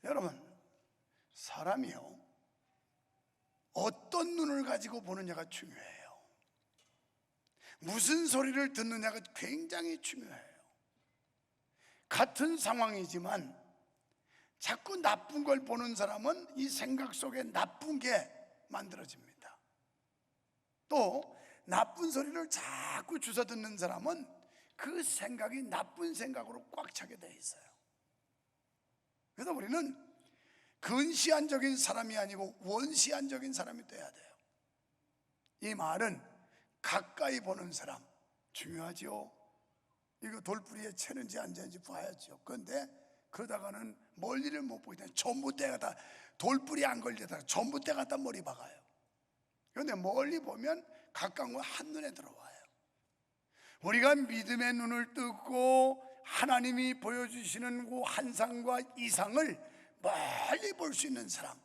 여러분, 사람이요, 어떤 눈을 가지고 보느냐가 중요해요. 무슨 소리를 듣느냐가 굉장히 중요해요. 같은 상황이지만 자꾸 나쁜 걸 보는 사람은 이 생각 속에 나쁜 게 만들어집니다. 또 나쁜 소리를 자꾸 주워 듣는 사람은 그 생각이 나쁜 생각으로 꽉 차게 돼 있어요. 그래서 우리는 근시안적인 사람이 아니고 원시안적인 사람이 돼야 돼요. 이 말은 가까이 보는 사람 중요하죠. 이거 돌뿌리에 채는지 안 채는지 봐야죠. 그런데 그러다가는 멀리를 못 보기 때문에 전봇대 갖다, 돌뿌리 안 걸리다가 전봇대 갖다 머리 박아요. 그런데 멀리 보면 가까운 건 한눈에 들어와요. 우리가 믿음의 눈을 뜨고 하나님이 보여주시는 그 환상과 이상을 멀리 볼 수 있는 사람,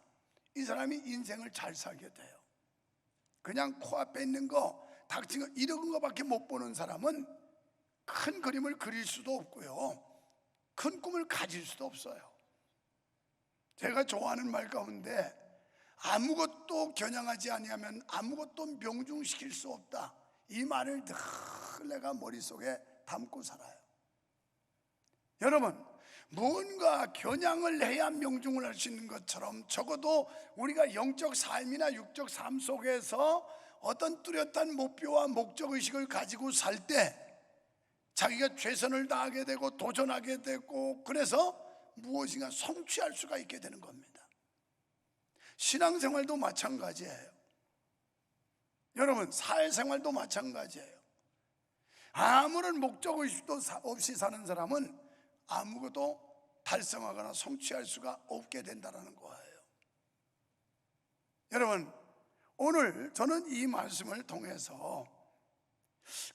이 사람이 인생을 잘 살게 돼요. 그냥 코앞에 있는 거, 닥친 거, 이런 거밖에 못 보는 사람은 큰 그림을 그릴 수도 없고요, 큰 꿈을 가질 수도 없어요. 제가 좋아하는 말 가운데 아무것도 겨냥하지 아니하면 아무것도 명중시킬 수 없다, 이 말을 늘 내가 머릿속에 담고 살아요. 여러분, 뭔가 겨냥을 해야 명중을 할 수 있는 것처럼 적어도 우리가 영적 삶이나 육적 삶 속에서 어떤 뚜렷한 목표와 목적의식을 가지고 살 때 자기가 최선을 다하게 되고 도전하게 되고, 그래서 무엇인가 성취할 수가 있게 되는 겁니다. 신앙생활도 마찬가지예요. 여러분, 사회생활도 마찬가지예요. 아무런 목적의식도 없이 사는 사람은 아무것도 달성하거나 성취할 수가 없게 된다는 거예요. 여러분, 오늘 저는 이 말씀을 통해서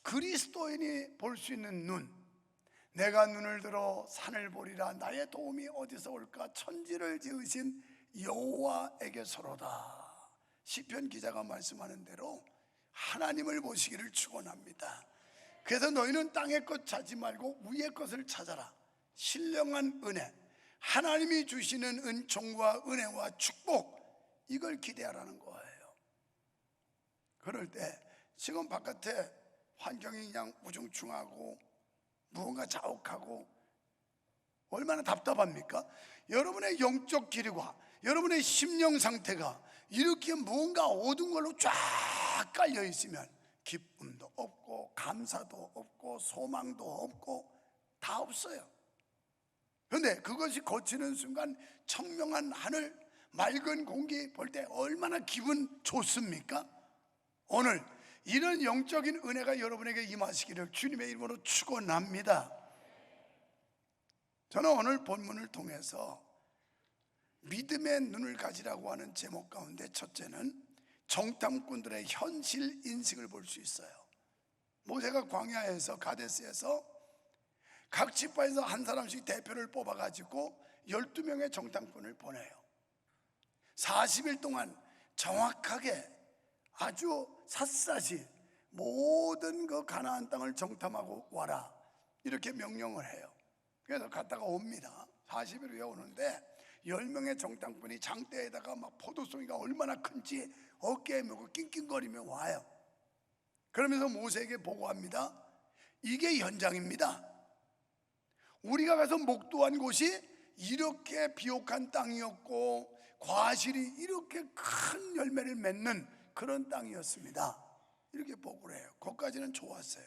그리스도인이 볼 수 있는 눈, 내가 눈을 들어 산을 보리라, 나의 도움이 어디서 올까, 천지를 지으신 여호와에게서로다. 시편 기자가 말씀하는 대로 하나님을 보시기를 축원합니다. 그래서 너희는 땅의 것 찾지 말고 위의 것을 찾아라. 신령한 은혜, 하나님이 주시는 은총과 은혜와 축복, 이걸 기대하라는 거예요. 그럴 때 지금 바깥에 환경이 그냥 우중충하고 무언가 자욱하고 얼마나 답답합니까? 여러분의 영적 기류가, 여러분의 심령 상태가 이렇게 뭔가 어두운 걸로 쫙 깔려 있으면 기쁨도 없고 감사도 없고 소망도 없고 다 없어요. 그런데 그것이 거치는 순간 청명한 하늘, 맑은 공기 볼 때 얼마나 기분 좋습니까? 오늘 이런 영적인 은혜가 여러분에게 임하시기를 주님의 이름으로 축원합니다. 저는 오늘 본문을 통해서 믿음의 눈을 가지라고 하는 제목 가운데 첫째는 정탐꾼들의 현실 인식을 볼 수 있어요. 모세가 광야에서, 가데스에서 각 지파에서 한 사람씩 대표를 뽑아가지고 12명의 정탐꾼을 보내요. 40일 동안 정확하게 아주 샅샅이 모든 그 가나안 땅을 정탐하고 와라, 이렇게 명령을 해요. 그래서 갔다가 옵니다. 40일 후에 오는데 10명의 정탐꾼이 장대에다가 막 포도송이가 얼마나 큰지 어깨에 메고 낑낑거리며 와요. 그러면서 모세에게 보고합니다. 이게 현장입니다. 우리가 가서 목도한 곳이 이렇게 비옥한 땅이었고 과실이 이렇게 큰 열매를 맺는 그런 땅이었습니다. 이렇게 보고를 해요. 거기까지는 좋았어요.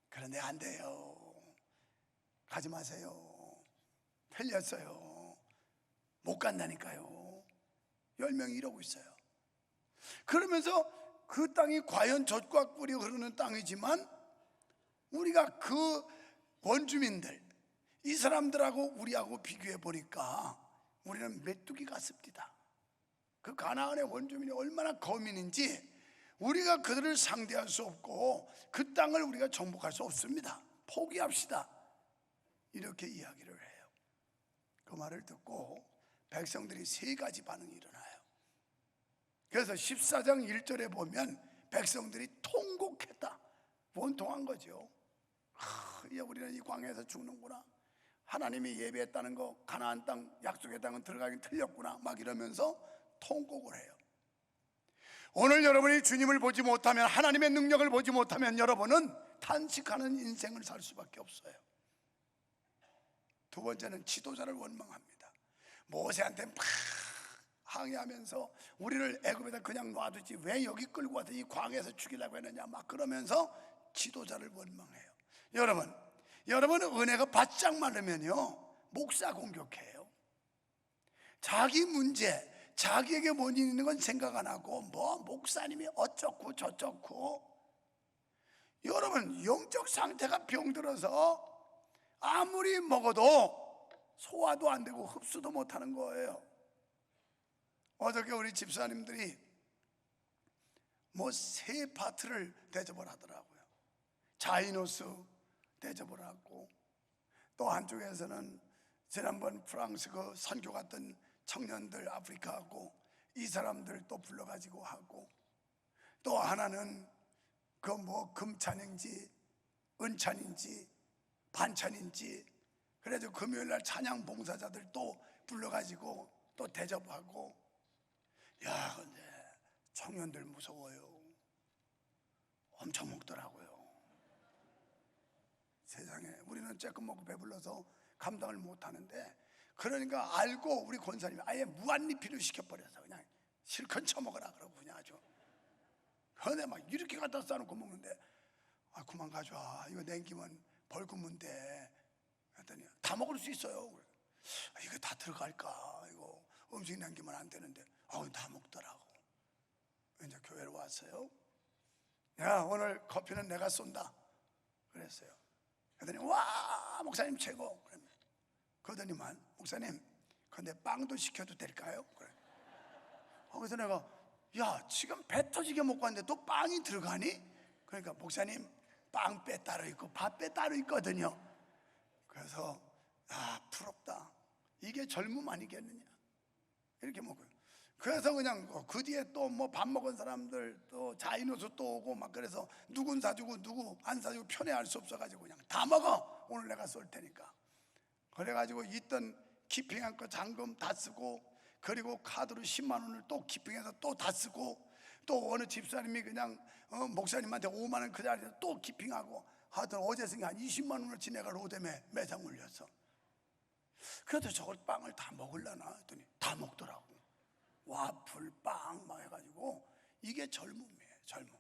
그런데 안 돼요. 가지 마세요. 틀렸어요. 못 간다니까요. 10명이 이러고 있어요. 그러면서 그 땅이 과연 젖과 꿀이 흐르는 땅이지만 우리가 그 원주민들, 이 사람들하고 우리하고 비교해 보니까 우리는 메뚜기 같습니다. 그 가나안의 원주민이 얼마나 거민인지 우리가 그들을 상대할 수 없고 그 땅을 우리가 정복할 수 없습니다. 포기합시다. 이렇게 이야기를 해요. 그 말을 듣고 백성들이 세 가지 반응이 일어나요. 그래서 14장 1절에 보면 백성들이 통곡했다, 원통한 거죠. 우리는 이 광야에서 죽는구나. 하나님이 예배했다는 거, 가나안 땅, 약속의 땅은 들어가긴 틀렸구나 막 이러면서 통곡을 해요. 오늘 여러분이 주님을 보지 못하면, 하나님의 능력을 보지 못하면 여러분은 탄식하는 인생을 살 수밖에 없어요. 두 번째는 지도자를 원망합니다. 모세한테 막 항의하면서 우리를 애굽에다 그냥 놔두지 왜 여기 끌고 와서 이 광야에서 죽이려고 했느냐 막 그러면서 지도자를 원망해요. 여러분은 은혜가 바짝 많으면요 목사 공격해요. 자기 문제, 자기에게 원인 있는 건 생각 안 하고 뭐 목사님이 어쩌고 저쩌고. 여러분 영적 상태가 병들어서 아무리 먹어도 소화도 안 되고 흡수도 못 하는 거예요. 어저께 우리 집사님들이 뭐 세 파트를 대접을 하더라고요. 자이노스 대접을 하고, 또 한쪽에서는 지난번 프랑스 그 선교 갔던 청년들 아프리카하고 이 사람들 또 불러가지고 하고, 또 하나는 그 뭐 금찬인지 은찬인지 반찬인지 그래서 금요일날 찬양 봉사자들 또 불러가지고 또 대접하고. 야, 근데 청년들 무서워요. 엄청 먹더라고요. 세상에, 우리는 쬐끔 먹고 배불러서 감당을 못하는데, 그러니까 알고 우리 권사님이 아예 무한리필을 시켜버려서 그냥 실컷 처먹어라 그러고 그냥 아주. 그런데 막 이렇게 갖다 싸놓고 먹는데, 아 그만 가져와, 이거 냉기면 벌금인데. 했더니 다 먹을 수 있어요. 아, 이거 다 들어갈까, 이거 음식 남기면 안 되는데. 다 먹더라고. 이제 교회로 왔어요. 야, 오늘 커피는 내가 쏜다 그랬어요. 그랬더니 와 목사님 최고. 그러더니만 목사님 근데 빵도 시켜도 될까요? 그래. 그래서 내가 야 지금 배 터지게 먹고 왔는데 또 빵이 들어가니? 그러니까 목사님 빵배 따로 있고 밥배 따로 있거든요. 그래서 부럽다. 이게 젊음 아니겠느냐 이렇게 먹어요. 그래서 그냥 그 뒤에 또 뭐 밥 먹은 사람들 또 자이노스 또 오고 막, 그래서 누군 사주고 누구 안 사주고 편애할 수 없어가지고 그냥 다 먹어, 오늘 내가 쏠 테니까. 그래가지고 있던 키핑한 거 잔금 다 쓰고, 그리고 카드로 10만 원을 또 키핑해서 또 다 쓰고, 또 어느 집사님이 그냥 목사님한테 5만 원 그 자리에 또 키핑하고, 하여튼 어제 승이 한 20만 원을 지내가 로뎀에 매장 올렸어. 그래도 저걸 빵을 다 먹으려나 했더니 다 먹더라고. 와플, 빵 막 해가지고. 이게 젊음이에요, 젊음.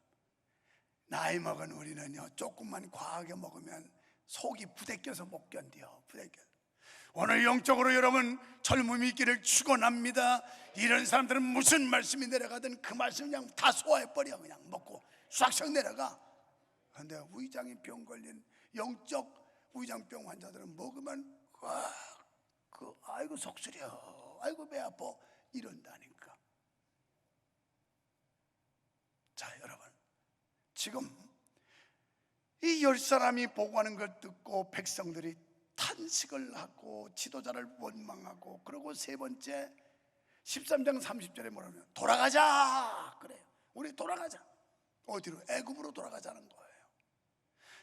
나이 먹은 우리는요 조금만 과하게 먹으면 속이 부대껴서 못 견뎌요. 부대껴. 오늘 영적으로 여러분 젊음이 있기를 축원합니다. 이런 사람들은 무슨 말씀이 내려가든 그 말씀 그냥 다 소화해버려. 그냥 먹고 싹싹 내려가. 그런데 위장이 병 걸린 영적 위장병 환자들은 먹으면 아이고 속 쓰려, 아이고 배 아파 이런다니까. 자 여러분, 지금 이 10사람이 보고하는 걸 듣고 백성들이 탄식을 하고 지도자를 원망하고, 그리고 세 번째 13장 30절에 뭐라면 돌아가자 그래요. 우리 돌아가자. 어디로? 애굽으로 돌아가자는 거예요.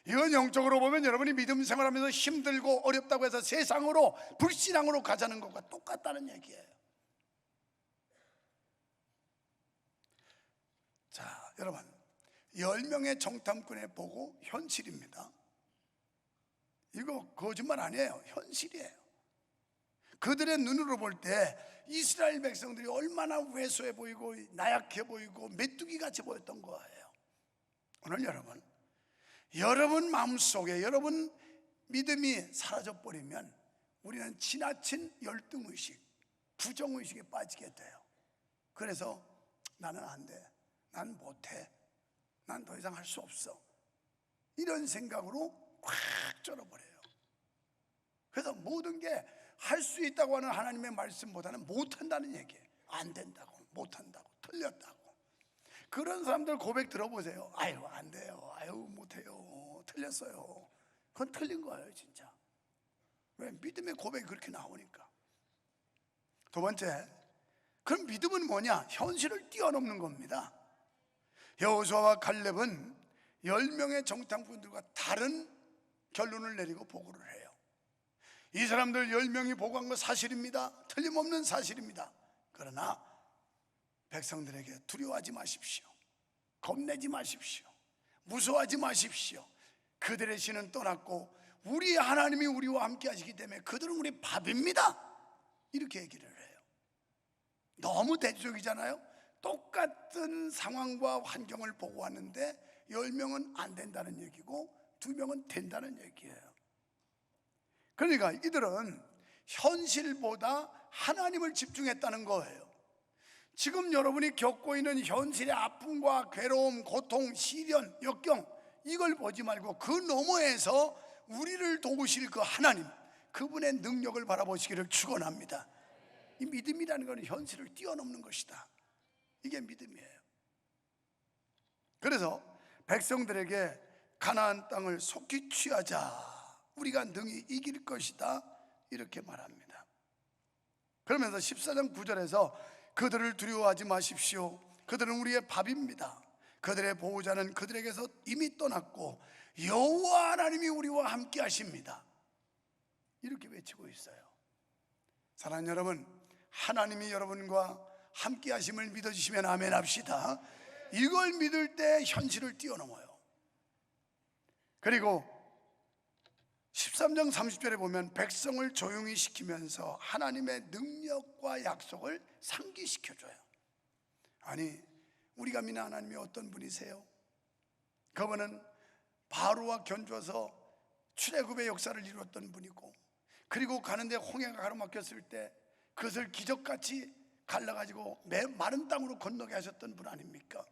이건 영적으로 보면 여러분이 믿음 생활하면서 힘들고 어렵다고 해서 세상으로 불신앙으로 가자는 것과 똑같다는 얘기예요. 자 여러분, 10명의 정탐꾼의 보고 현실입니다. 이거 거짓말 아니에요. 현실이에요. 그들의 눈으로 볼 때 이스라엘 백성들이 얼마나 왜소해 보이고 나약해 보이고 메뚜기 같이 보였던 거예요. 오늘 여러분 마음속에 여러분 믿음이 사라져버리면 우리는 지나친 열등의식, 부정의식에 빠지게 돼요. 그래서 나는 안 돼, 난 못해, 난 더 이상 할 수 없어, 이런 생각으로 확 쩔어버려요. 그래서 모든 게 할 수 있다고 하는 하나님의 말씀보다는 못한다는 얘기예요. 안 된다고, 못한다고, 틀렸다고. 그런 사람들 고백 들어보세요. 아유 안 돼요, 아유 못해요, 틀렸어요. 그건 틀린 거예요 진짜. 왜? 믿음의 고백이 그렇게 나오니까. 두 번째, 그럼 믿음은 뭐냐? 현실을 뛰어넘는 겁니다. 여호수아와 갈렙은 10명의 정탐꾼들과 다른 결론을 내리고 보고를 해요. 이 사람들 10명이 보고한 거 사실입니다. 틀림없는 사실입니다. 그러나 백성들에게 두려워하지 마십시오. 겁내지 마십시오. 무서워하지 마십시오. 그들의 신은 떠났고 우리 하나님이 우리와 함께 하시기 때문에 그들은 우리 밥입니다. 이렇게 얘기를 해요. 너무 대조적이잖아요. 똑같은 상황과 환경을 보고 왔는데 10명은 안 된다는 얘기고 2명은 된다는 얘기예요. 그러니까 이들은 현실보다 하나님을 집중했다는 거예요. 지금 여러분이 겪고 있는 현실의 아픔과 괴로움, 고통, 시련, 역경, 이걸 보지 말고 그 너머에서 우리를 도우실 그 하나님, 그분의 능력을 바라보시기를 축원합니다. 이 믿음이라는 것은 현실을 뛰어넘는 것이다. 이게 믿음이에요. 그래서 백성들에게 가나안 땅을 속히 취하자, 우리가 능히 이길 것이다, 이렇게 말합니다. 그러면서 14장 9절에서 그들을 두려워하지 마십시오. 그들은 우리의 밥입니다. 그들의 보호자는 그들에게서 이미 떠났고 여호와 하나님이 우리와 함께 하십니다. 이렇게 외치고 있어요. 사랑하는 여러분, 하나님이 여러분과 함께 하심을 믿어주시면 아멘 합시다. 이걸 믿을 때 현실을 뛰어넘어요. 그리고 13장 30절에 보면 백성을 조용히 시키면서 하나님의 능력과 약속을 상기시켜줘요. 아니, 우리가 믿는 하나님이 어떤 분이세요? 그분은 바로와 견주어서 출애굽의 역사를 이루었던 분이고, 그리고 가는데 홍해가 가로막혔을 때 그것을 기적같이 갈라가지고 마른 땅으로 건너게 하셨던 분 아닙니까?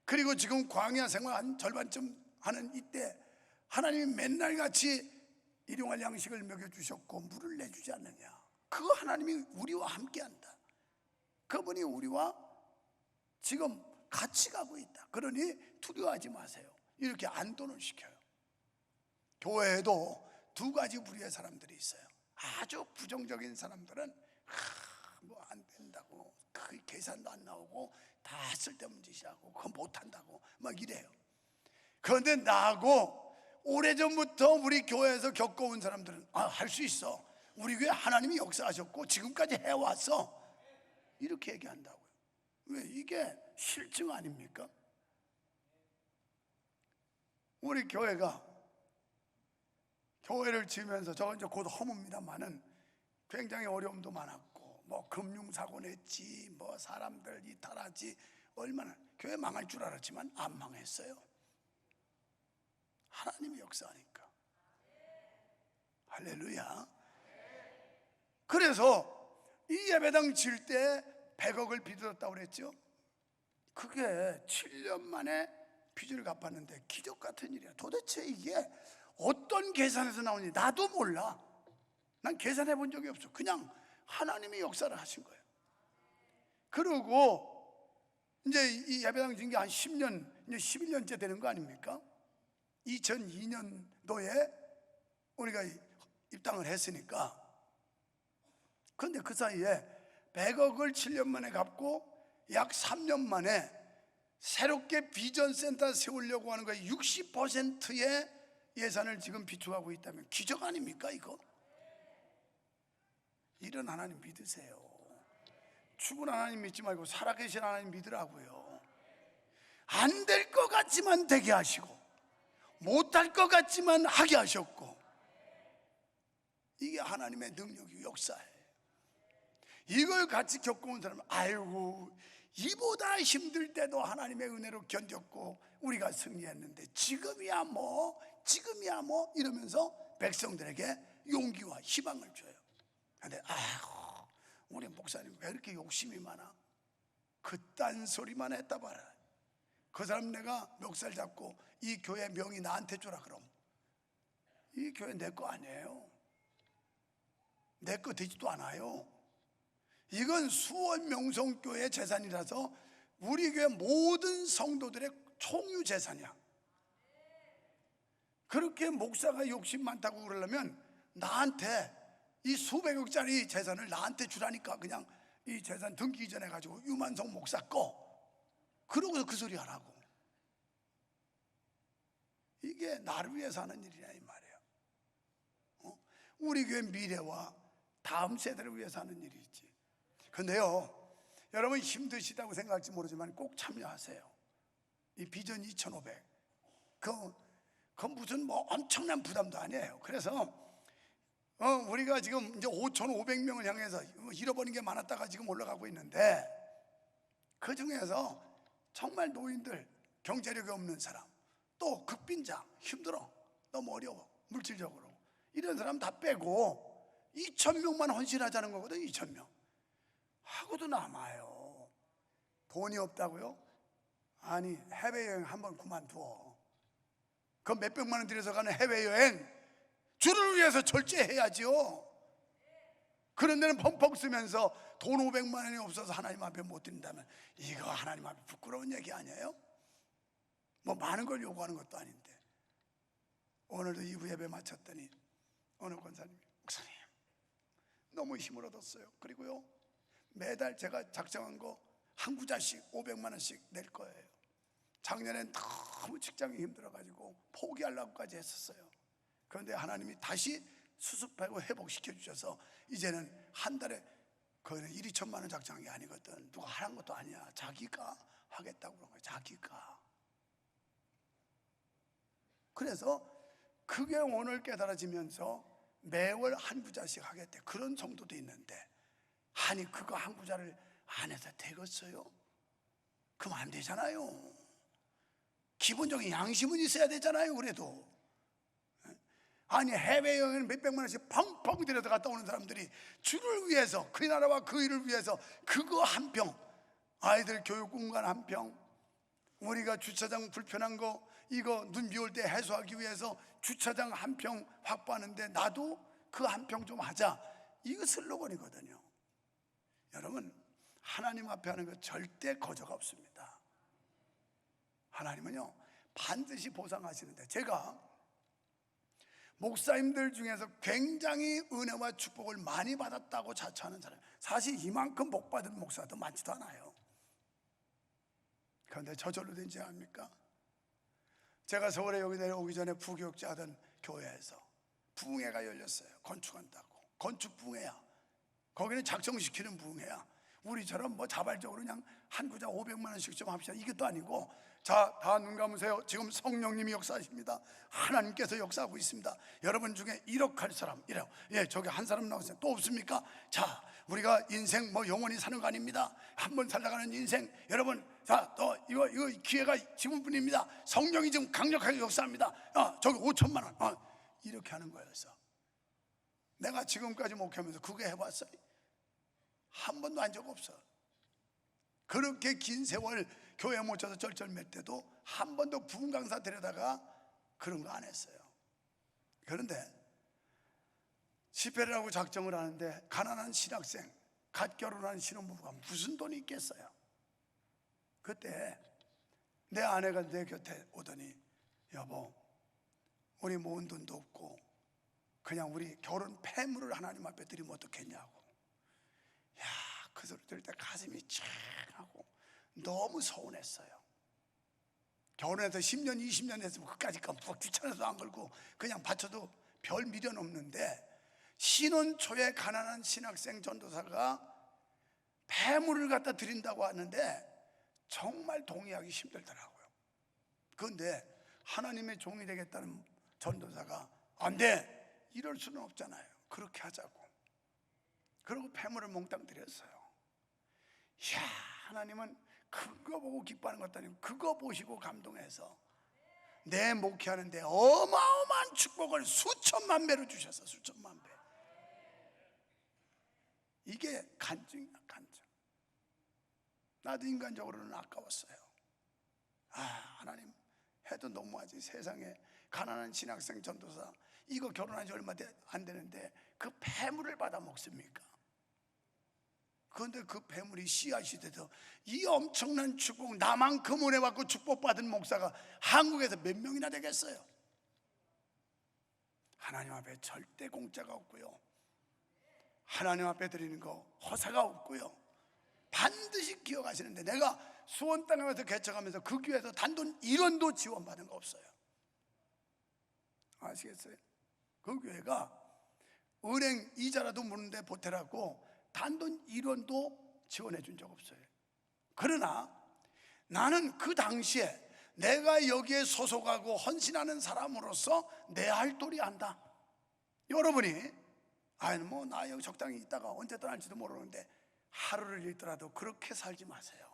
그리고 지금 광야 생활 한 절반쯤 하는 이때 하나님이 맨날 같이 일용할 양식을 먹여주셨고 물을 내주지 않느냐. 그 하나님이 우리와 함께한다. 그분이 우리와 지금 같이 가고 있다. 그러니 두려워하지 마세요. 이렇게 안도를 시켜요. 교회에도 두 가지 부류의 사람들이 있어요. 아주 부정적인 사람들은 뭐 안 된다고, 그 계산도 안 나오고 다 쓸데없는 짓이라고, 그거 못한다고 막 이래요. 그런데 나하고 오래전부터 우리 교회에서 겪어온 사람들은 할 수 있어. 우리 교회 하나님이 역사하셨고 지금까지 해왔어. 이렇게 얘기한다고요. 왜? 이게 실증 아닙니까? 우리 교회가 교회를 지으면서 저 이제 곧 허뭅니다만은 굉장히 어려움도 많았고, 뭐 금융사고 냈지, 뭐 사람들 이탈하지, 얼마나 교회 망할 줄 알았지만 안 망했어요. 하나님이 역사하니까. 할렐루야. 그래서 이 예배당 질 때 100억을 빚었다고 그랬죠. 그게 7년 만에 빚을 갚았는데 기적 같은 일이야. 도대체 이게 어떤 계산에서 나오는지 나도 몰라. 난 계산해 본 적이 없어. 그냥 하나님이 역사를 하신 거예요. 그리고 이제 이 예배당 진 게 한 10년, 이제 11년째 되는 거 아닙니까? 2002년도에 우리가 입당을 했으니까. 그런데 그 사이에 100억을 7년 만에 갚고 약 3년 만에 새롭게 비전센터 세우려고 하는 거에 60%의 예산을 지금 비축하고 있다면 기적 아닙니까 이거? 이런 하나님 믿으세요. 죽은 하나님 믿지 말고 살아계신 하나님 믿으라고요. 안 될 것 같지만 되게 하시고 못할 것 같지만 하게 하셨고, 이게 하나님의 능력이 역사예요. 이걸 같이 겪어온 사람은 아이고 이보다 힘들 때도 하나님의 은혜로 견뎠고 우리가 승리했는데 지금이야 뭐 이러면서 백성들에게 용기와 희망을 줘요. 근데 아이고 우리 목사님 왜 이렇게 욕심이 많아? 그딴 소리만 했다 봐라. 그 사람 내가 멱살 잡고 이 교회 명의 나한테 주라 그럼. 이 교회 내 거 아니에요. 내 거 되지도 않아요. 이건 수원 명성교회 재산이라서 우리 교회 모든 성도들의 총유 재산이야. 그렇게 목사가 욕심 많다고 그러려면 나한테 이 수백억짜리 재산을 나한테 주라니까 그냥 이 재산 등기 이전해 가지고 유만성 목사 거 그러고서 그 소리 하라고. 이게 나를 위해서 하는 일이냐 이 말이에요. 우리 교회 미래와 다음 세대를 위해서 하는 일이지. 근데요, 여러분 힘드시다고 생각할지 모르지만 꼭 참여하세요. 이 비전 2500 그 무슨 뭐 엄청난 부담도 아니에요. 그래서 우리가 지금 이제 5,500명을 향해서 잃어버린 게 많았다가 지금 올라가고 있는데, 그 중에서 정말 노인들, 경제력이 없는 사람, 또 극빈자, 힘들어, 너무 어려워, 물질적으로, 이런 사람 다 빼고 2,000명만 헌신하자는 거거든. 2,000명 하고도 남아요. 돈이 없다고요? 아니, 해외여행 한번 그만두어. 그 몇백만 원 들여서 가는 해외여행 주를 위해서 절제해야지요. 그런 데는 펑펑 쓰면서 돈 500만 원이 없어서 하나님 앞에 못 드린다면 이거 하나님 앞에 부끄러운 얘기 아니에요? 뭐 많은 걸 요구하는 것도 아닌데. 오늘도 2부 예배 마쳤더니 어느 권사님이, 목사님 너무 힘을 얻었어요. 그리고요, 매달 제가 작정한 거 한 구자씩 500만 원씩 낼 거예요. 작년엔 너무 직장이 힘들어가지고 포기하려고까지 했었어요. 그런데 하나님이 다시 수습하고 회복시켜 주셔서 이제는 한 달에 거기는 1, 2천만 원 작정한 게 아니거든. 누가 하는 것도 아니야. 자기가 하겠다고 그런 거야. 자기가. 그래서 그게 오늘 깨달아지면서 매월 한 구자씩 하겠대. 그런 정도도 있는데, 아니 그거 한 구자를 안 해도 되겠어요? 그럼 안 되잖아요. 기본적인 양심은 있어야 되잖아요. 그래도 아니 해외여행 몇백만 원씩 펑펑 들여서 갔다 오는 사람들이 주를 위해서, 그 나라와 그 일을 위해서 그거 한 평, 아이들 교육 공간 한 평, 우리가 주차장 불편한 거 이거 눈 비 올 때 해소하기 위해서 주차장 한 평 확보하는데 나도 그 한 평 좀 하자, 이거 슬로건이거든요. 여러분, 하나님 앞에 하는 거 절대 거저가 없습니다. 하나님은요 반드시 보상하시는데, 제가 목사님들 중에서 굉장히 은혜와 축복을 많이 받았다고 자처하는 사람, 사실 이만큼 복 받은 목사도 많지도 않아요. 그런데 저절로 된지 압니까? 제가 서울에 여기 내려오기 전에 부교육자 하던 교회에서 부흥회가 열렸어요. 건축한다고. 건축 부흥회야. 거기는 작정시키는 부흥회야. 우리처럼 뭐 자발적으로 그냥 한 구자 500만 원씩 좀 합시다, 이것도 아니고, 자, 다 눈 감으세요. 지금 성령님이 역사하십니다. 하나님께서 역사하고 있습니다. 여러분 중에 1억 할 사람, 1억. 예, 저기 한 사람 나오세요. 또 없습니까? 자, 우리가 인생 뭐 영원히 사는 거 아닙니다. 한 번 살아가는 인생. 여러분, 자, 또 이거 기회가 지금뿐입니다. 성령이 지금 강력하게 역사합니다. 저기 5천만 원. 이렇게 하는 거였어. 내가 지금까지 목회하면서 그게 해봤어요? 한 번도 한 적 없어. 그렇게 긴 세월 교회 못 쳐서 쩔쩔맬 때도 한 번도 부흥 강사 데려다가 그런 거 안 했어요. 그런데 집회라고 작정을 하는데 가난한 신학생, 갓 결혼한 신혼부부가 무슨 돈이 있겠어요? 그때 내 아내가 내 곁에 오더니, 여보, 우리 모은 돈도 없고 그냥 우리 결혼 폐물을 하나님 앞에 드리면 어떻겠냐고. 야, 그 소리 들을 때 가슴이 쫙 하고 너무 서운했어요. 결혼해서 10년 20년 했으면 그까짓 거 귀찮아서 안 걸고 그냥 바쳐도 별 미련 없는데, 신혼 초에 가난한 신학생 전도사가 폐물을 갖다 드린다고 하는데 정말 동의하기 힘들더라고요. 그런데 하나님의 종이 되겠다는 전도사가 안 돼, 이럴 수는 없잖아요. 그렇게 하자고. 그리고 폐물을 몽땅 드렸어요. 이야, 하나님은 그거 보고 기뻐하는 것도 아니고 그거 보시고 감동해서 내 목회하는데 어마어마한 축복을 수천만 배로 주셔서, 수천만 배. 이게 간증이야, 간증. 나도 인간적으로는 아까웠어요. 하나님 해도 너무하지. 세상에 가난한 신학생 전도사 이거 결혼한 지 얼마 안 되는데 그 폐물을 받아 먹습니까? 그런데 그 폐물이 씨앗이 돼서 이 엄청난 축복, 나만큼 은혜 받고 축복받은 목사가 한국에서 몇 명이나 되겠어요? 하나님 앞에 절대 공짜가 없고요, 하나님 앞에 드리는 거 허사가 없고요, 반드시 기억하시는데, 내가 수원 땅에 와서 개척하면서 그 교회에서 단돈 1원도 지원받은 거 없어요. 아시겠어요? 그 교회가 은행 이자라도 무는데 보태라고 단돈 1원도 지원해 준 적 없어요. 그러나 나는 그 당시에 내가 여기에 소속하고 헌신하는 사람으로서 내 할 도리 안다. 여러분이 아니 뭐 나 여기 적당히 있다가 언제 떠날지도 모르는데 하루를 잃더라도 그렇게 살지 마세요.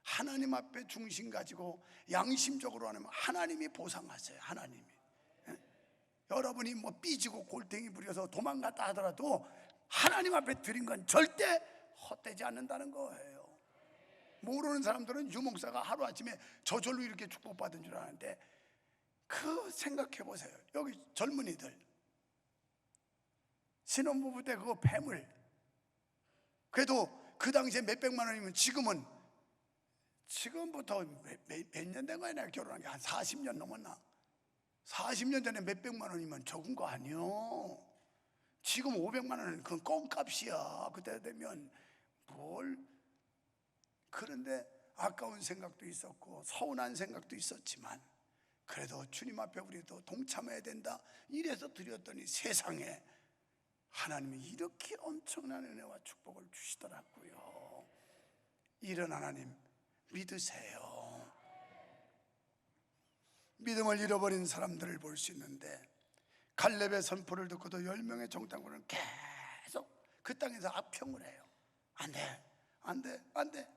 하나님 앞에 중심 가지고 양심적으로 하면 하나님이 보상하세요. 하나님이. 여러분이 뭐 삐지고 골탱이 부려서 도망갔다 하더라도 하나님 앞에 드린 건 절대 헛되지 않는다는 거예요. 모르는 사람들은 유목사가 하루아침에 저절로 이렇게 축복받은 줄 아는데 그 생각해 보세요. 여기 젊은이들 신혼부부 때 그거 폐물 그래도 그 당시에 몇백만 원이면 지금부터 몇 년 된 거야? 내가 결혼한 게 한 40년 넘었나? 40년 전에 몇백만 원이면 적은 거 아니요. 지금 500만 원은 그건 껌값이야. 그때 되면 뭘. 그런데 아까운 생각도 있었고 서운한 생각도 있었지만 그래도 주님 앞에 우리도 동참해야 된다 이래서 드렸더니 세상에 하나님이 이렇게 엄청난 은혜와 축복을 주시더라고요. 이런 하나님 믿으세요. 믿음을 잃어버린 사람들을 볼 수 있는데 갈렙의 선포를 듣고도 10명의 정탐꾼은 계속 그 땅에서 악평을 해요. 안 돼, 안 돼, 안 돼.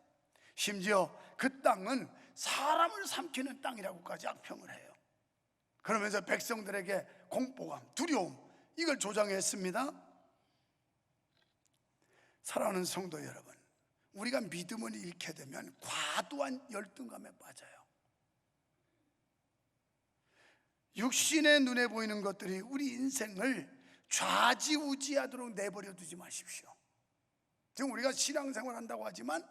심지어 그 땅은 사람을 삼키는 땅이라고까지 악평을 해요. 그러면서 백성들에게 공포감, 두려움 이걸 조장했습니다. 사랑하는 성도 여러분, 우리가 믿음을 잃게 되면 과도한 열등감에 빠져요. 육신의 눈에 보이는 것들이 우리 인생을 좌지우지하도록 내버려 두지 마십시오. 지금 우리가 신앙생활 한다고 하지만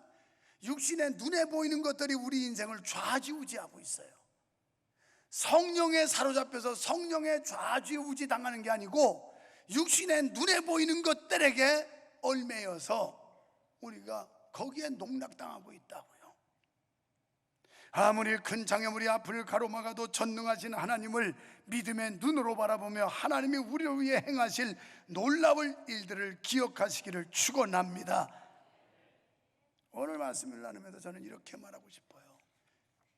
육신의 눈에 보이는 것들이 우리 인생을 좌지우지하고 있어요. 성령에 사로잡혀서 성령에 좌지우지 당하는 게 아니고 육신의 눈에 보이는 것들에게 얽매여서 우리가 거기에 농락당하고 있다고요. 아무리 큰 장애물이 앞을 가로막아도 전능하신 하나님을 믿음의 눈으로 바라보며 하나님이 우리를 위해 행하실 놀라울 일들을 기억하시기를 축원합니다. 오늘 말씀을 나누면서 저는 이렇게 말하고 싶어요.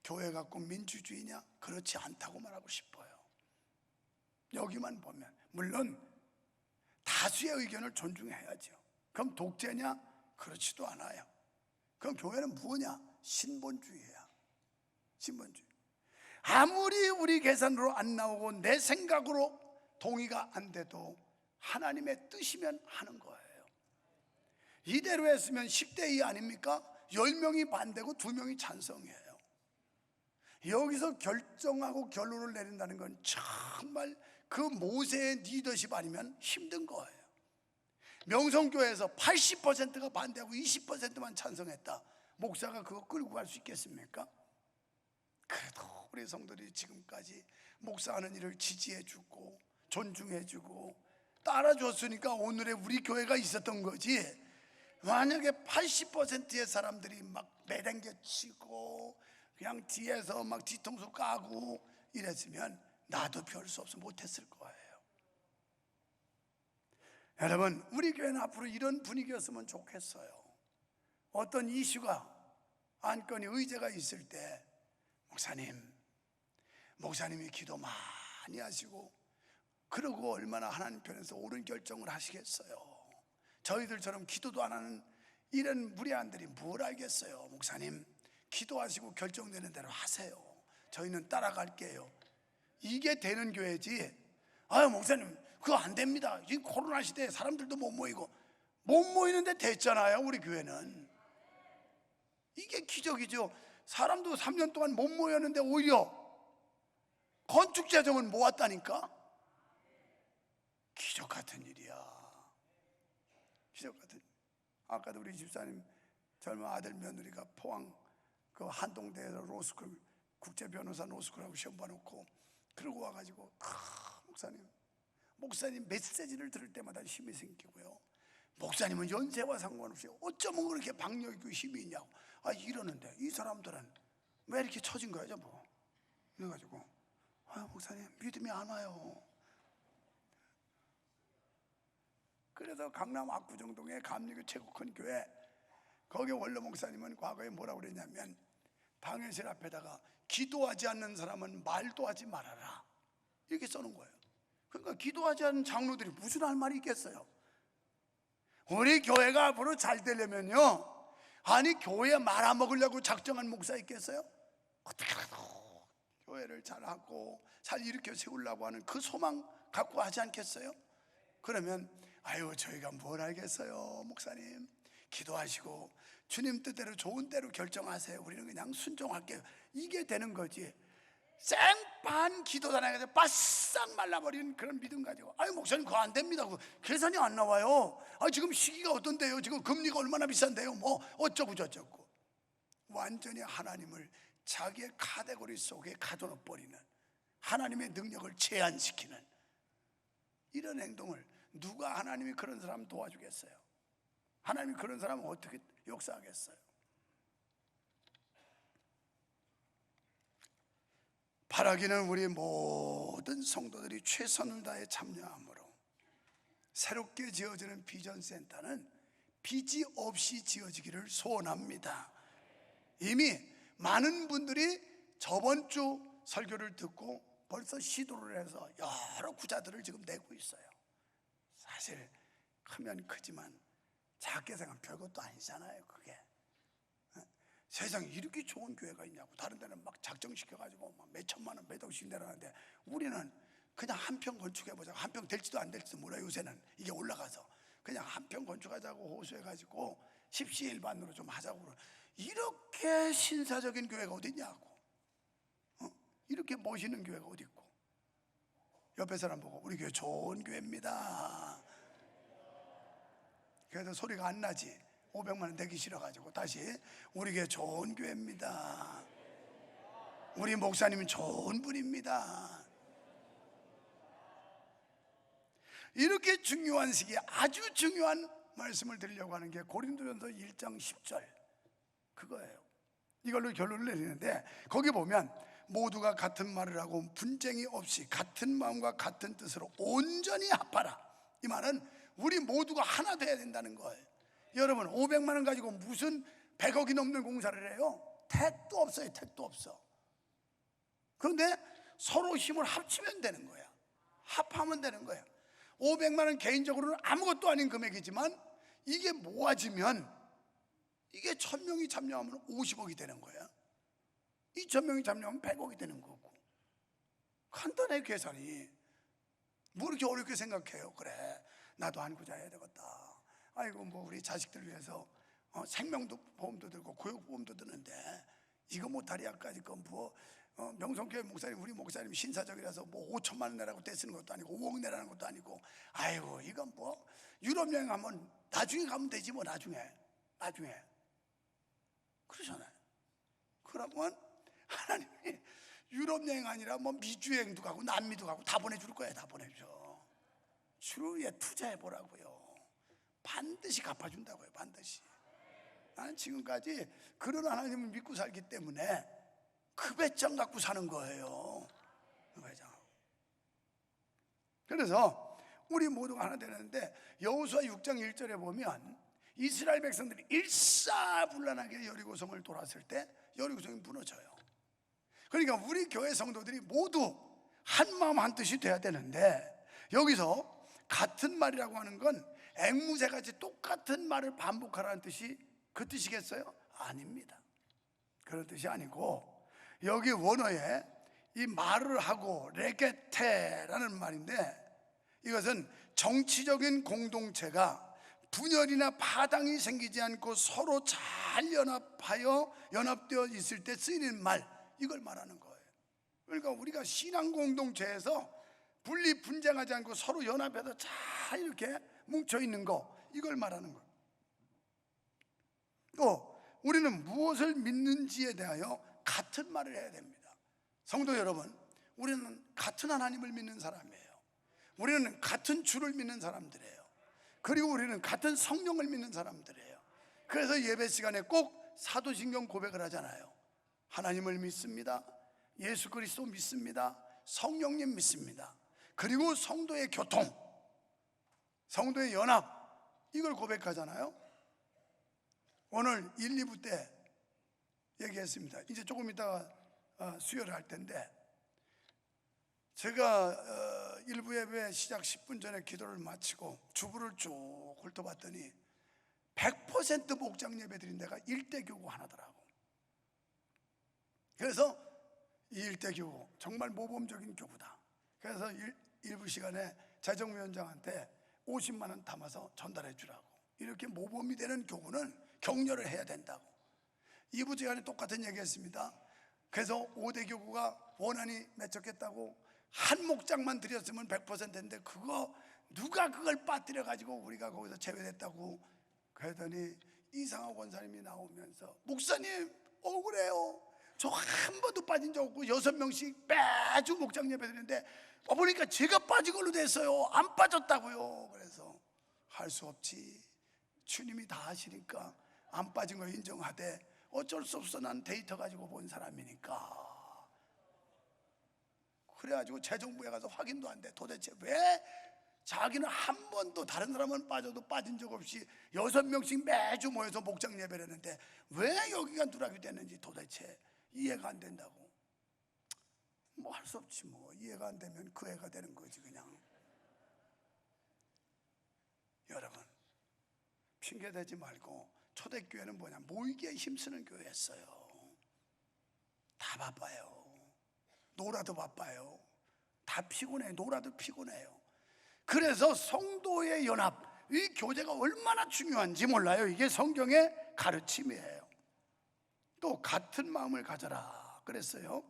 교회가 꼭 민주주의냐? 그렇지 않다고 말하고 싶어요. 여기만 보면 물론 다수의 의견을 존중해야죠. 그럼 독재냐? 그렇지도 않아요. 그럼 교회는 뭐냐? 신본주의야. 신본주의. 아무리 우리 계산으로 안 나오고 내 생각으로 동의가 안 돼도 하나님의 뜻이면 하는 거예요. 이대로 했으면 10대 2 아닙니까? 10명이 반대고 2명이 찬성이에요. 여기서 결정하고 결론을 내린다는 건 정말 그 모세의 리더십 아니면 힘든 거예요. 명성교회에서 80%가 반대하고 20%만 찬성했다. 목사가 그거 끌고 갈 수 있겠습니까? 그래도 우리 성도들이 지금까지 목사하는 일을 지지해주고 존중해주고 따라줬으니까 오늘의 우리 교회가 있었던 거지. 만약에 80%의 사람들이 막 매댕겨치고 그냥 뒤에서 막 뒤통수 까고 이랬으면 나도 별 수 없어 못했을 거예요. 여러분, 우리 교회는 앞으로 이런 분위기였으면 좋겠어요. 어떤 이슈가 안건이 의제가 있을 때 목사님이 기도 많이 하시고 그러고 얼마나 하나님 편에서 옳은 결정을 하시겠어요. 저희들처럼 기도도 안 하는 이런 무례한들이 뭘 알겠어요. 목사님 기도하시고 결정되는 대로 하세요. 저희는 따라갈게요. 이게 되는 교회지. 아유 목사님 그거 안 됩니다. 지금 코로나 시대에 사람들도 못 모이는데 됐잖아요. 우리 교회는 이게 기적이죠. 사람도 3년 동안 못 모였는데 오히려 건축 재정을 모았다니까. 기적 같은 일이야. 기적 같은. 아까도 우리 집사님 젊은 아들 며느리가 포항 그 한동대에서 로스쿨 국제 변호사 로스쿨하고 시험 봐놓고 그러고 와가지고 목사님 메시지를 들을 때마다 힘이 생기고요. 목사님은 연세와 상관없이 어쩌면 그렇게 박력 있고 힘이 있냐고 이러는데 이 사람들은 왜 이렇게 처진 거야 전부. 그래가지고 목사님 믿음이 안 와요. 그래서 강남 압구정동에 감리교 최고 큰 교회, 거기 원로 목사님은 과거에 뭐라고 그랬냐면 방해실 앞에다가 기도하지 않는 사람은 말도 하지 말아라, 이렇게 써놓은 거예요. 그러니까 기도하지 않는 장로들이 무슨 할 말이 있겠어요? 우리 교회가 앞으로 잘 되려면요, 아니 교회 말아먹으려고 작정한 목사 있겠어요? 어떻게라도 교회를 잘하고 잘 일으켜 세우려고 하는 그 소망 갖고 하지 않겠어요? 그러면 아유 저희가 뭘 알겠어요, 목사님 기도하시고 주님 뜻대로 좋은 대로 결정하세요, 우리는 그냥 순종할게요, 이게 되는 거지. 생판 기도단에서 바싹 말라버린 그런 믿음 가지고 아유 목사님 그거 안 됩니다, 계산이 안 나와요, 지금 시기가 어떤데요, 지금 금리가 얼마나 비싼데요, 뭐 어쩌고 저쩌고, 완전히 하나님을 자기의 카테고리 속에 가둬놓버리는, 하나님의 능력을 제한시키는 이런 행동을, 누가 하나님이 그런 사람 도와주겠어요? 하나님이 그런 사람은 어떻게 역사하겠어요? 바라기는 우리 모든 성도들이 최선을 다해 참여함으로 새롭게 지어지는 비전센터는 빚이 없이 지어지기를 소원합니다. 이미 많은 분들이 저번 주 설교를 듣고 벌써 시도를 해서 여러 구자들을 지금 내고 있어요. 사실 크면 크지만 작게 생각하면 별것도 아니잖아요. 그게 세상에 이렇게 좋은 교회가 있냐고. 다른 데는 막 작정시켜가지고 막 몇 천만 원, 몇 억씩 내라는데 우리는 그냥 한 평 건축해보자. 한 평 될지도 안 될지도 몰라요. 요새는 이게 올라가서 그냥 한 평 건축하자고 호소해가지고 십시일반으로 좀 하자고. 이렇게 신사적인 교회가 어디 있냐고. 이렇게 멋있는 교회가 어디 있고. 옆에 사람 보고 우리 교회 좋은 교회입니다. 그래도 소리가 안 나지. 500만 원 내기 싫어가지고 다시 우리 교회 좋은 교회입니다. 우리 목사님은 좋은 분입니다. 이렇게 중요한 시기에 아주 중요한 말씀을 드리려고 하는 게 고린도전서 1장 10절 그거예요. 이걸로 결론을 내리는데 거기 보면 모두가 같은 말을 하고 분쟁이 없이 같은 마음과 같은 뜻으로 온전히 합하라. 이 말은 우리 모두가 하나 돼야 된다는 거예요. 여러분 500만 원 가지고 무슨 100억이 넘는 공사를 해요? 택도 없어요. 택도 없어. 그런데 서로 힘을 합치면 되는 거야. 합하면 되는 거야. 500만 원 개인적으로는 아무것도 아닌 금액이지만 이게 모아지면 이게 1000명이 참여하면 50억이 되는 거야. 2000명이 참여하면 100억이 되는 거고. 간단해 계산이. 뭐 이렇게 어렵게 생각해요. 그래 나도 한구자 해야 되겠다. 아이고 뭐 우리 자식들 위해서 생명도 보험도 들고 고용보험도 드는데 이거 못하리야까지 뭐 명성교회 목사님 우리 목사님 신사적이라서 뭐 5천만 원 내라고 떼쓰는 것도 아니고 5억 내라는 것도 아니고 아이고 이건 뭐 유럽 여행 가면 나중에 가면 되지 뭐 나중에 그러잖아요. 그러면 하나님이 유럽 여행 아니라 뭐 미주 여행도 가고 남미도 가고 다 보내줄 거예요. 다 보내줘. 주로에 투자해 보라고요. 반드시 갚아준다고요. 반드시. 나는 지금까지 그런 하나님을 믿고 살기 때문에 그 배짱 갖고 사는 거예요. 그 배짱. 그래서 우리 모두가 하나 되는데 여호수아 6장 1절에 보면 이스라엘 백성들이 일사불란하게 여리고성을 돌았을 때 여리고성이 무너져요. 그러니까 우리 교회 성도들이 모두 한 마음 한 뜻이 돼야 되는데 여기서 같은 말이라고 하는 건 앵무새같이 똑같은 말을 반복하라는 뜻이 그 뜻이겠어요? 아닙니다. 그런 뜻이 아니고 여기 원어에 이 말을 하고 레게테라는 말인데 이것은 정치적인 공동체가 분열이나 파당이 생기지 않고 서로 잘 연합되어 있을 때 쓰이는 말, 이걸 말하는 거예요. 그러니까 우리가 신앙 공동체에서 분리 분쟁하지 않고 서로 연합해서 잘 이렇게 뭉쳐 있는 거, 이걸 말하는 거예요. 또 우리는 무엇을 믿는지에 대하여 같은 말을 해야 됩니다. 성도 여러분, 우리는 같은 하나님을 믿는 사람이에요. 우리는 같은 주를 믿는 사람들이에요. 그리고 우리는 같은 성령을 믿는 사람들이에요. 그래서 예배 시간에 꼭 사도신경 고백을 하잖아요. 하나님을 믿습니다. 예수 그리스도 믿습니다. 성령님 믿습니다. 그리고 성도의 교통, 성도의 연합, 이걸 고백하잖아요. 오늘 1, 2부 때 얘기했습니다. 이제 조금 있다가 수요를 할 텐데, 제가 1부 예배 시작 10분 전에 기도를 마치고 주부를 쭉 훑어봤더니 100% 목장 예배 드린 데가 일대교구 하나더라고. 그래서 이 일대교구 정말 모범적인 교구다. 그래서 1부 시간에 재정위원장한테 50만 원 담아서 전달해 주라고. 이렇게 모범이 되는 교구는 격려를 해야 된다고. 2부 시간에 똑같은 얘기 했습니다. 그래서 5대 교구가 원한이 맺혔겠다고, 한 목장만 드렸으면 100%인데 누가 그걸 빠뜨려 가지고 우리가 거기서 제외됐다고. 그러더니 이상호 권사님이 나오면서, 목사님 억울해요. 저 한 번도 빠진 적 없고 6명씩 매주 목장 예배 드리는데 보니까 제가 빠진 걸로 됐어요. 안 빠졌다고요. 그래서 할 수 없지, 주님이 다 하시니까 안 빠진 거 인정하되 어쩔 수 없어, 난 데이터 가지고 본 사람이니까. 그래가지고 재정부에 가서 확인도 안 돼. 도대체 왜 자기는 한 번도, 다른 사람은 빠져도 빠진 적 없이 6명씩 매주 모여서 목장 예배를 했는데 왜 여기가 누락이 됐는지 도대체 이해가 안 된다고. 뭐 할 수 없지, 뭐 이해가 안 되면 그 애가 되는 거지 그냥. 여러분, 핑계 대지 말고, 초대교회는 뭐냐, 모이기에 힘쓰는 교회였어요. 다 바빠요. 놀아도 바빠요. 다 피곤해. 놀아도 피곤해요. 그래서 성도의 연합, 이 교제가 얼마나 중요한지 몰라요. 이게 성경의 가르침이에요. 또 같은 마음을 가져라 그랬어요.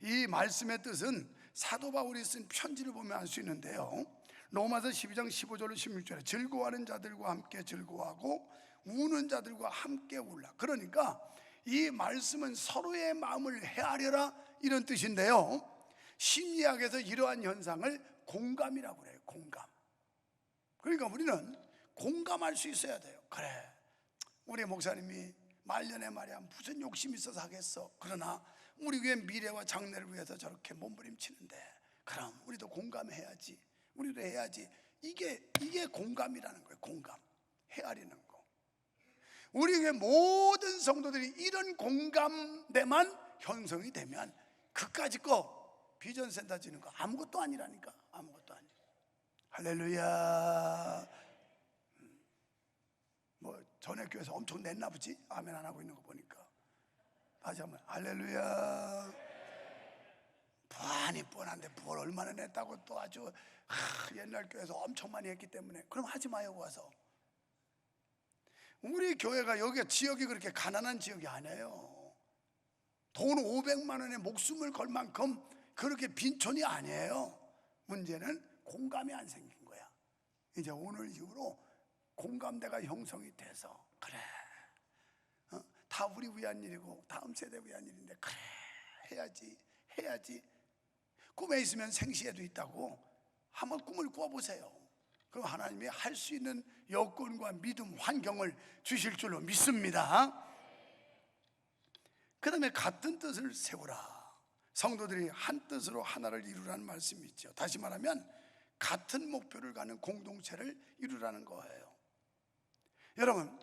이 말씀의 뜻은 사도 바울이 쓴 편지를 보면 알 수 있는데요, 로마서 12장 15절로 16절에 즐거워하는 자들과 함께 즐거워하고 우는 자들과 함께 울라. 그러니까 이 말씀은 서로의 마음을 헤아려라, 이런 뜻인데요, 심리학에서 이러한 현상을 공감이라고 그래요. 공감. 그러니까 우리는 공감할 수 있어야 돼요. 그래, 우리 목사님이 말년에 말이야 무슨 욕심이 있어서 하겠어. 그러나 우리 교회 미래와 장래를 위해서 저렇게 몸부림치는데, 그럼 우리도 공감해야지, 우리도 해야지. 이게 공감이라는 거예요. 공감, 헤아리는 거. 우리 교회 모든 성도들이 이런 공감대만 형성이 되면 그까짓 거 비전센터 지는 거 아무것도 아니라니까. 아무것도 아니야. 할렐루야. 뭐 전에 교회에서 엄청 냈나 보지? 아멘 안 하고 있는 거 보니까. 다시 한번 할렐루야. 뻔히 뻔한데 뭘 얼마나 냈다고 또 아주 옛날 교회에서 엄청 많이 했기 때문에. 그럼 하지 마요. 와서 우리 교회가, 여기가 지역이 그렇게 가난한 지역이 아니에요. 돈 500만 원에 목숨을 걸 만큼 그렇게 빈촌이 아니에요. 문제는 공감이 안 생긴 거야. 이제 오늘 이후로 공감대가 형성이 돼서, 그래, 다 우리 위한 일이고 다음 세대 위한 일인데, 그래, 해야지. 꿈에 있으면 생시에도 있다고. 한번 꿈을 꾸어보세요. 그럼 하나님이 할 수 있는 여건과 믿음, 환경을 주실 줄로 믿습니다. 그 다음에 같은 뜻을 세우라. 성도들이 한 뜻으로 하나를 이루라는 말씀이 있죠. 다시 말하면 같은 목표를 가는 공동체를 이루라는 거예요. 여러분,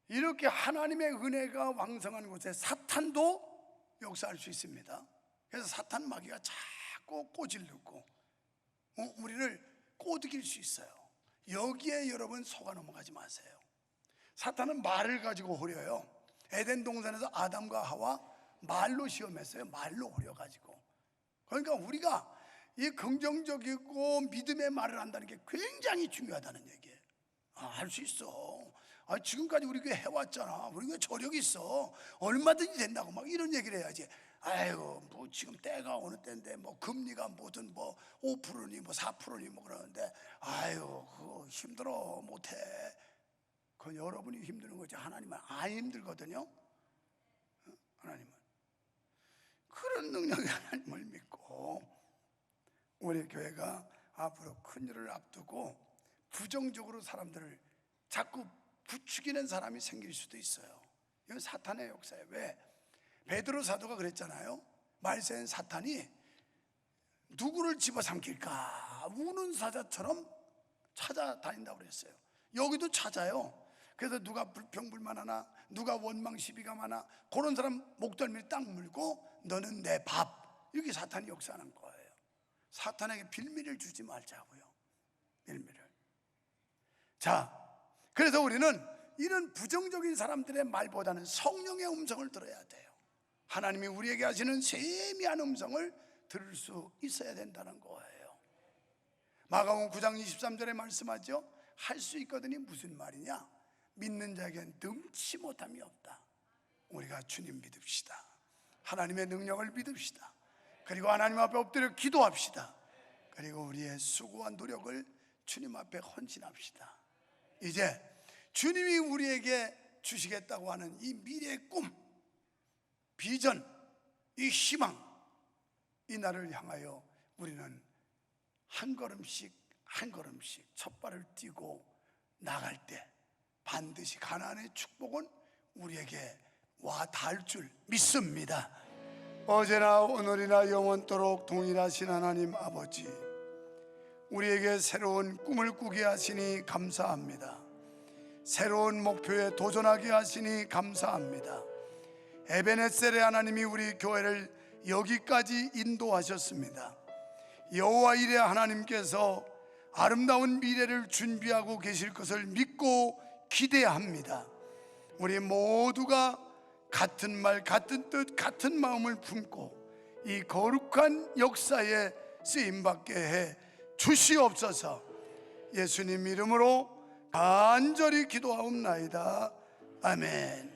이렇게 하나님의 은혜가 왕성한 곳에 사탄도 역사할 수 있습니다. 그래서 사탄 마귀가 자꾸 꼬질르고 우리를 꼬드길 수 있어요. 여기에 여러분 속아 넘어가지 마세요. 사탄은 말을 가지고 호려요. 에덴 동산에서 아담과 하와 말로 시험했어요. 말로 호려가지고. 그러니까 우리가 이 긍정적이고 믿음의 말을 한다는 게 굉장히 중요하다는 얘기예요. 할 수 있어. 지금까지 우리 교회 해왔잖아. 우리 교회 저력이 있어. 얼마든지 된다고 막 이런 얘기를 해야지. 아이고, 뭐 지금 때가 어느 때인데 뭐 금리가 뭐든 뭐 5%니 뭐 4%니 뭐 그러는데, 아이고 그거 힘들어, 못해. 그건 여러분이 힘드는 거지 하나님은 안 힘들거든요. 하나님은 그런 능력의 하나님을 믿고, 우리 교회가 앞으로 큰 일을 앞두고 부정적으로 사람들을 자꾸 부추기는 사람이 생길 수도 있어요. 이건 사탄의 역사예요. 왜? 베드로 사도가 그랬잖아요. 말세엔 사탄이 누구를 집어삼킬까? 우는 사자처럼 찾아다닌다고 그랬어요. 여기도 찾아요. 그래서 누가 불평불만하나, 누가 원망 시비가 많아, 그런 사람 목덜미를 딱 물고 너는 내 밥, 이렇게 사탄이 역사하는 거예요. 사탄에게 빌미를 주지 말자고요. 빌미를. 자, 그래서 우리는 이런 부정적인 사람들의 말보다는 성령의 음성을 들어야 돼요. 하나님이 우리에게 하시는 세미한 음성을 들을 수 있어야 된다는 거예요. 마가복음 9장 23절에 말씀하죠. 할 수 있거든이 무슨 말이냐? 믿는 자에겐 능치 못함이 없다. 우리가 주님 믿읍시다. 하나님의 능력을 믿읍시다. 그리고 하나님 앞에 엎드려 기도합시다. 그리고 우리의 수고와 노력을 주님 앞에 헌신합시다. 이제 주님이 우리에게 주시겠다고 하는 이 미래의 꿈, 비전, 이 희망, 이 날을 향하여 우리는 한 걸음씩 한 걸음씩 첫 발을 띄고 나갈 때 반드시 가나안의 축복은 우리에게 와 닿을 줄 믿습니다. 어제나 오늘이나 영원토록 동일하신 하나님 아버지, 우리에게 새로운 꿈을 꾸게 하시니 감사합니다. 새로운 목표에 도전하게 하시니 감사합니다. 에베네셀의 하나님이 우리 교회를 여기까지 인도하셨습니다. 여호와 일의 하나님께서 아름다운 미래를 준비하고 계실 것을 믿고 기대합니다. 우리 모두가 같은 말, 같은 뜻, 같은 마음을 품고 이 거룩한 역사에 쓰임받게 해 주시옵소서. 예수님 이름으로 간절히 기도하옵나이다. 아멘.